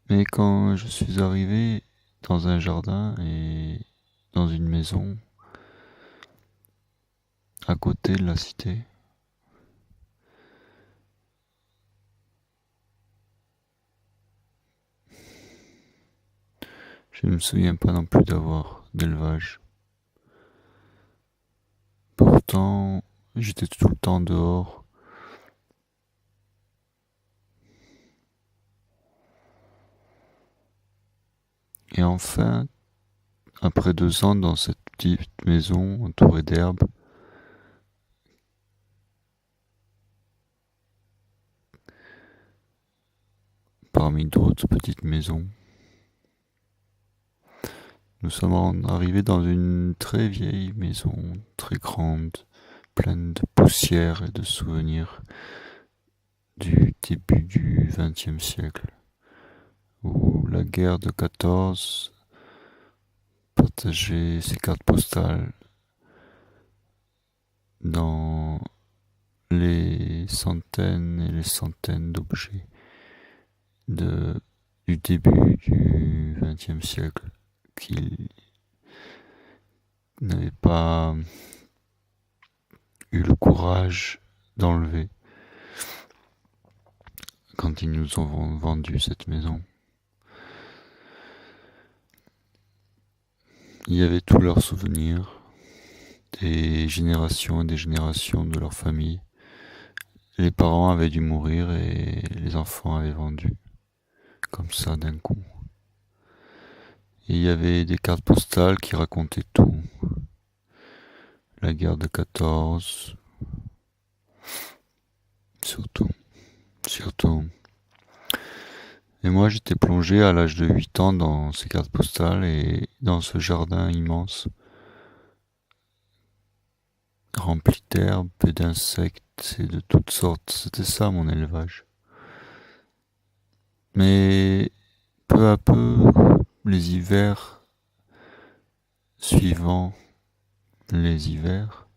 Mais quand je suis arrivé dans un jardin et dans une maison à côté de la cité, je ne me souviens pas non plus d'avoir d'élevage. Pourtant, j'étais tout le temps dehors. Et enfin, après 2 ans dans cette petite maison entourée d'herbes, parmi d'autres petites maisons, nous sommes arrivés dans une très vieille maison, très grande, pleine de poussière et de souvenirs du début du XXe siècle, où la guerre de 14 partageait ses cartes postales dans les centaines et les centaines d'objets de, du début du XXe siècle qu'il n'avait pas eu le courage d'enlever quand ils nous ont vendu cette maison. Il y avait tous leurs souvenirs, des générations et des générations de leur famille. Les parents avaient dû mourir et les enfants avaient vendu, comme ça d'un coup. Et il y avait des cartes postales qui racontaient tout. La guerre de 14, surtout, surtout. Et moi j'étais plongé à l'âge de 8 ans dans ces cartes postales et dans ce jardin immense, rempli d'herbes et d'insectes et de toutes sortes. C'était ça mon élevage. Mais peu à peu, les hivers suivant les hivers,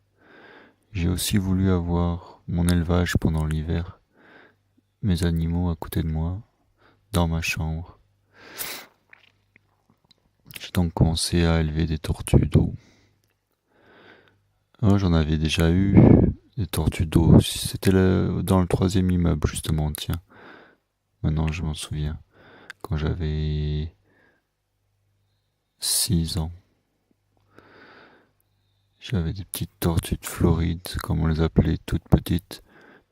j'ai aussi voulu avoir mon élevage pendant l'hiver, mes animaux à côté de moi, dans ma chambre. J'ai donc commencé à élever des tortues d'eau. Oh, j'en avais déjà eu des tortues d'eau. C'était dans le troisième immeuble, justement, tiens. Maintenant, je m'en souviens. Quand j'avais 6 ans. J'avais des petites tortues de Floride, comme on les appelait, toutes petites,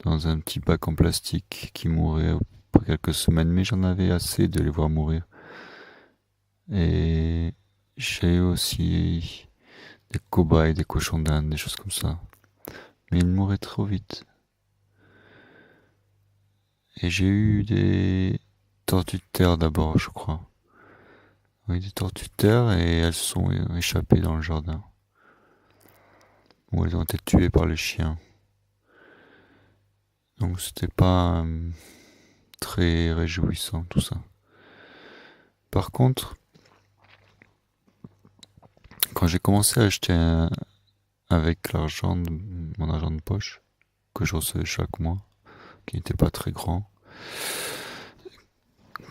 dans un petit bac en plastique qui mouraient après quelques semaines, mais j'en avais assez de les voir mourir. Et j'ai eu aussi des cobayes, des cochons d'Inde, des choses comme ça. Mais ils mouraient trop vite. Et j'ai eu des tortues de terre d'abord, je crois. Oui, des tortues de terre et elles sont échappées dans le jardin. Ou elles ont été tuées par les chiens. Donc c'était pas très réjouissant tout ça. Par contre, quand j'ai commencé à acheter avec mon argent de poche, que je recevais chaque mois, qui n'était pas très grand,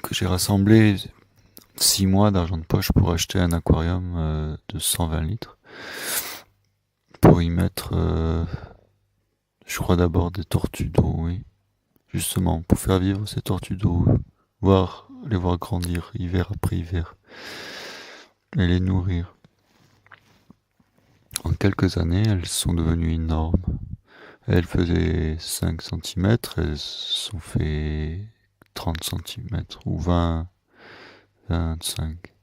que j'ai rassemblé 6 mois d'argent de poche pour acheter un aquarium de 120 litres, pour y mettre, je crois d'abord des tortues d'eau, oui. Justement, pour faire vivre ces tortues d'eau, les voir grandir hiver après hiver, et les nourrir. En quelques années, elles sont devenues énormes. Elles faisaient 5 centimètres, elles sont fait 30 centimètres ou 20, 25.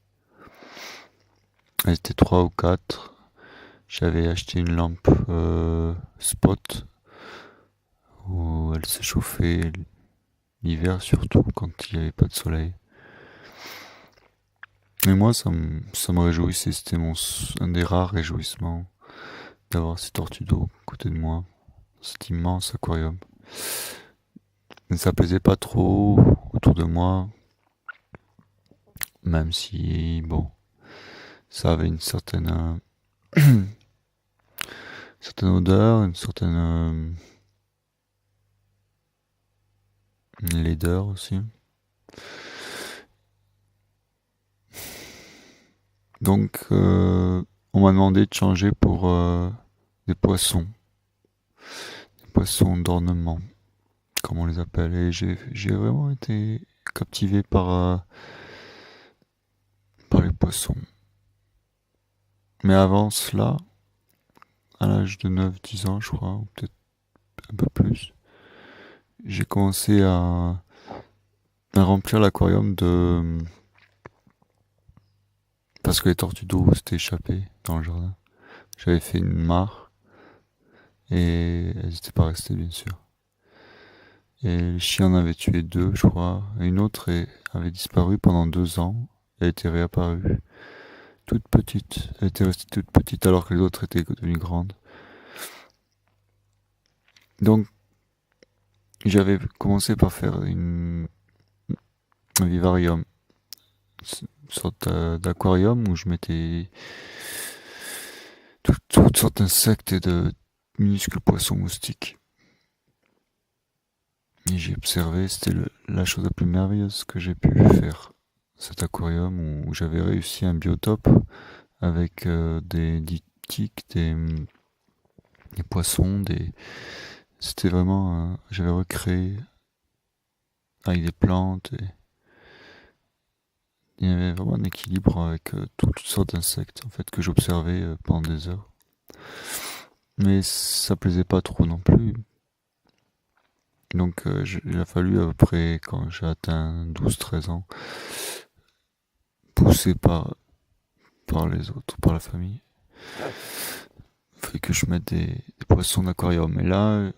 Elles étaient 3 ou 4. J'avais acheté une lampe spot où elle s'échauffait l'hiver surtout quand il n'y avait pas de soleil. Et moi, ça me réjouissait, c'était un des rares réjouissements d'avoir ces tortues d'eau à côté de moi, cet immense aquarium. Mais ça plaisait pas trop autour de moi, même si, bon, ça avait une certaine odeur, une certaine laideur aussi. Donc, on m'a demandé de changer pour des poissons. Des poissons d'ornement, comme on les appelle. Et j'ai vraiment été captivé par les poissons. Mais avant cela, à l'âge de 9-10 ans, je crois, ou peut-être un peu plus, j'ai commencé à remplir l'aquarium de... Parce que les tortues d'eau s'étaient échappées dans le jardin. J'avais fait une mare et elles n'étaient pas restées, bien sûr. Et le chien en avait tué 2, je crois. Et une autre avait disparu pendant 2 ans. Elle était réapparue. Toute petite. Elle était restée toute petite alors que les autres étaient devenues grandes. Donc, j'avais commencé par faire un vivarium. Une sorte d'aquarium où je mettais toutes sortes d'insectes et de minuscules poissons moustiques. Et j'ai observé, c'était la chose la plus merveilleuse que j'ai pu faire. Cet aquarium où j'avais réussi un biotope avec des diptyques, des poissons, c'était vraiment... j'avais recréé avec des plantes. Et il y avait vraiment un équilibre avec toutes sortes d'insectes en fait que j'observais pendant des heures. Mais ça plaisait pas trop non plus. Donc il a fallu à peu près, quand j'ai atteint 12-13 ans, poussé par les autres, par la famille. Il fallait que je mette des poissons d'aquarium. Et là,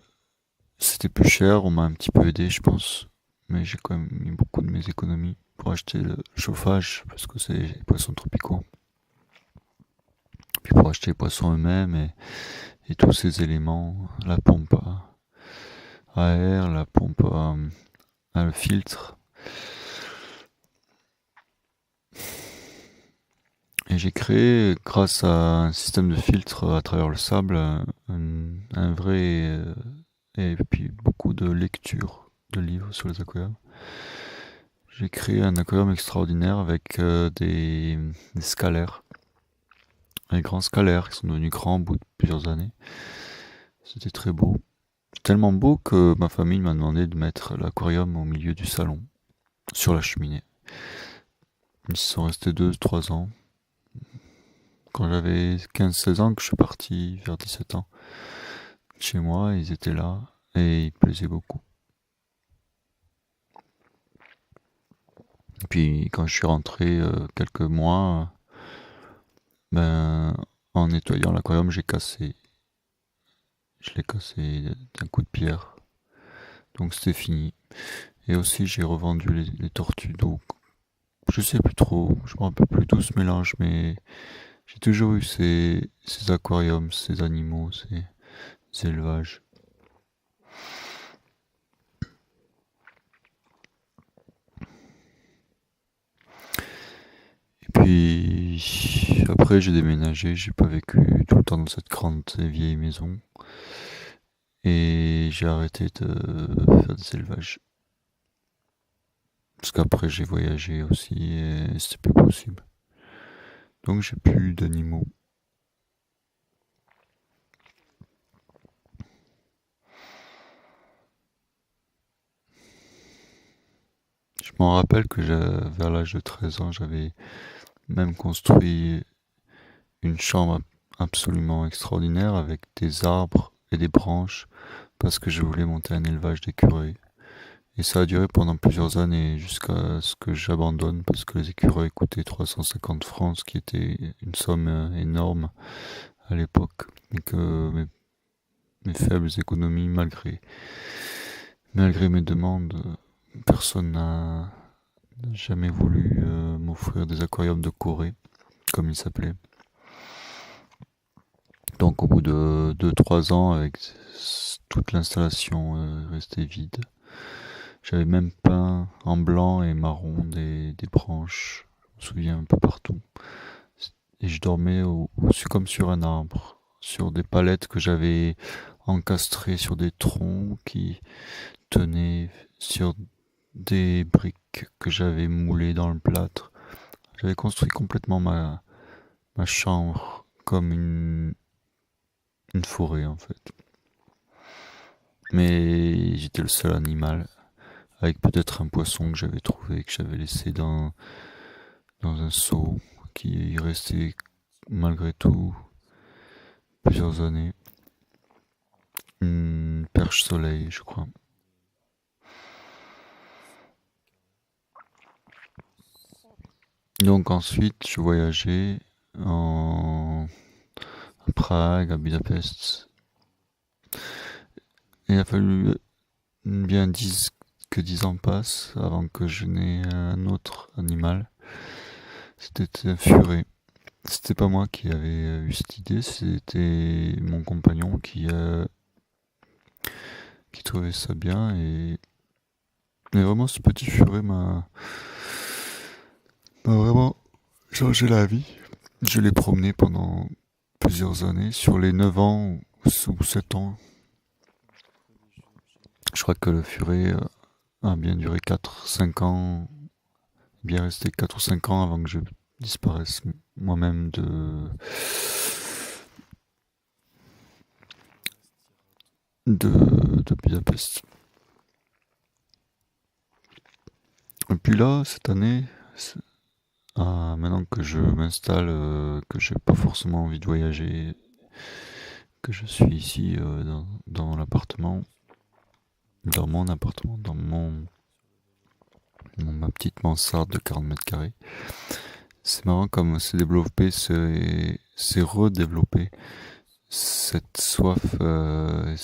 c'était plus cher, on m'a un petit peu aidé, je pense. Mais j'ai quand même mis beaucoup de mes économies pour acheter le chauffage, parce que c'est les poissons tropicaux. Puis pour acheter les poissons eux-mêmes et tous ces éléments, la pompe à air, la pompe à le filtre. Et j'ai créé, grâce à un système de filtre à travers le sable, un vrai... et puis beaucoup de lectures de livres sur les aquariums. J'ai créé un aquarium extraordinaire avec des scalaires. Les grands scalaires qui sont devenus grands au bout de plusieurs années. C'était très beau. Tellement beau que ma famille m'a demandé de mettre l'aquarium au milieu du salon, sur la cheminée. Ils sont restés 2-3 ans. Quand j'avais 15-16 ans, que je suis parti vers 17 ans, chez moi, ils étaient là et ils plaisaient beaucoup. Et puis quand je suis rentré quelques mois, en nettoyant l'aquarium, je l'ai cassé d'un coup de pierre. Donc c'était fini. Et aussi j'ai revendu les tortues d'eau. Je sais plus trop, je me rappelle plus d'où ce mélange, mais j'ai toujours eu ces aquariums, ces animaux, ces élevages. Et puis après j'ai déménagé, j'ai pas vécu tout le temps dans cette grande et vieille maison. Et j'ai arrêté de faire des élevages. Parce qu'après j'ai voyagé aussi et c'était plus possible. Donc j'ai plus d'animaux. Je m'en rappelle que vers l'âge de 13 ans, j'avais même construit une chambre absolument extraordinaire avec des arbres et des branches parce que je voulais monter un élevage d'écureuils. Et ça a duré pendant plusieurs années jusqu'à ce que j'abandonne parce que les écureuils coûtaient 350 francs, ce qui était une somme énorme à l'époque. Et que mes faibles économies, malgré mes demandes, personne n'a jamais voulu m'offrir des aquariums de Corée, comme ils s'appelaient. Donc au bout de 2-3 ans, avec toute l'installation restée vide, j'avais même peint en blanc et marron des branches, je me souviens, un peu partout. Et je dormais comme sur un arbre, sur des palettes que j'avais encastrées sur des troncs qui tenaient sur des briques que j'avais moulées dans le plâtre. J'avais construit complètement ma chambre comme une forêt en fait. Mais j'étais le seul animal, avec peut-être un poisson que j'avais trouvé, que j'avais laissé dans un seau, qui y restait malgré tout plusieurs années. Une perche soleil, je crois. Donc ensuite, je voyageais à Prague, à Budapest. Et il a fallu bien que 10 ans passent avant que je n'ai un autre animal. C'était un furet. C'était pas moi qui avais eu cette idée, c'était mon compagnon qui trouvait ça bien. Mais vraiment, ce petit furet m'a vraiment changé la vie. Je l'ai promené pendant plusieurs années, sur les 9 ans ou 7 ans. Je crois que le furet a bien duré 4 ou 5 ans, bien resté 4 ou 5 ans avant que je disparaisse moi-même de Budapest. Et puis là, cette année, maintenant que je m'installe, que j'ai pas forcément envie de voyager, que je suis ici dans l'appartement, dans mon appartement, ma petite mansarde de 40 mètres carrés. C'est marrant comme c'est redéveloppé cette soif, on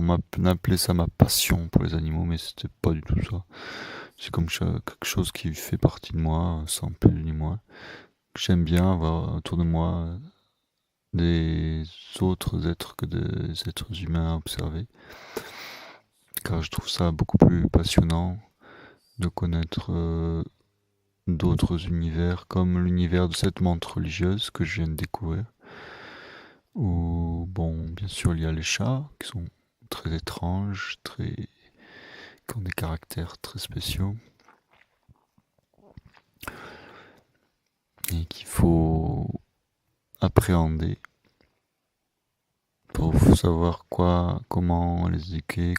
m'a appelé ça ma passion pour les animaux, mais c'était pas du tout ça. C'est comme quelque chose qui fait partie de moi, sans plus ni moins. J'aime bien avoir autour de moi des autres êtres que des êtres humains à observer, car je trouve ça beaucoup plus passionnant de connaître d'autres univers, comme l'univers de cette menthe religieuse que je viens de découvrir. Où, bon, bien sûr, il y a les chats qui sont très étranges, qui ont des caractères très spéciaux et qu'il faut appréhender pour savoir comment les éduquer,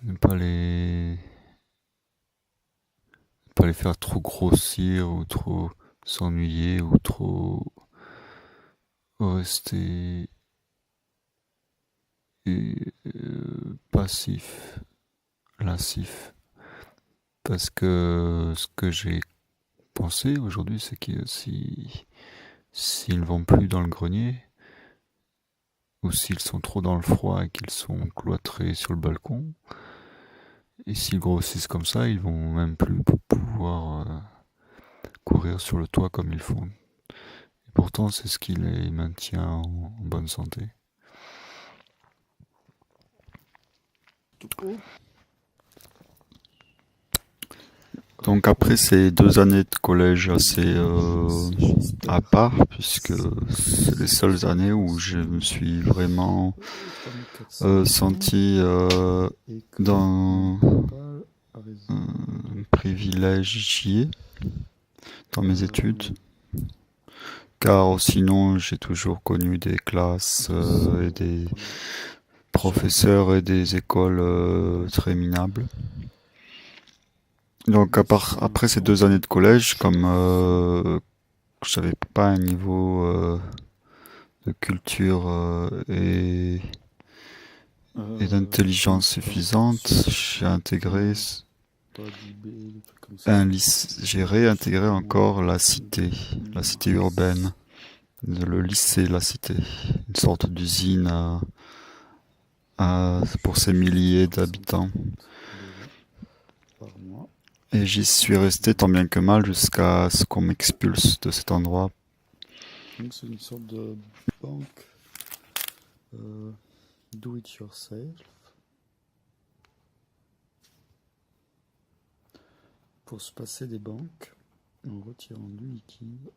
ne pas les faire trop grossir ou trop s'ennuyer ou trop rester passif, lascif. Parce que ce que j'ai pensé aujourd'hui, c'est que s'ils vont plus dans le grenier, ou s'ils sont trop dans le froid et qu'ils sont cloîtrés sur le balcon, et s'ils grossissent comme ça, ils vont même plus pouvoir courir sur le toit comme ils font. Et pourtant, c'est ce qui les maintient en bonne santé. Donc après ces 2 années de collège assez à part, puisque c'est les seules années où je me suis vraiment senti dans privilégié dans mes études, car sinon j'ai toujours connu des classes et des professeurs et des écoles très minables. Donc après ces 2 années de collège, comme j'avais pas un niveau de culture et d'intelligence suffisante, j'ai réintégré encore la cité urbaine, le lycée La Cité, une sorte d'usine pour ces milliers d'habitants. Et j'y suis resté tant bien que mal jusqu'à ce qu'on m'expulse de cet endroit. Donc c'est une sorte de banque do it yourself pour se passer des banques en retirant du liquide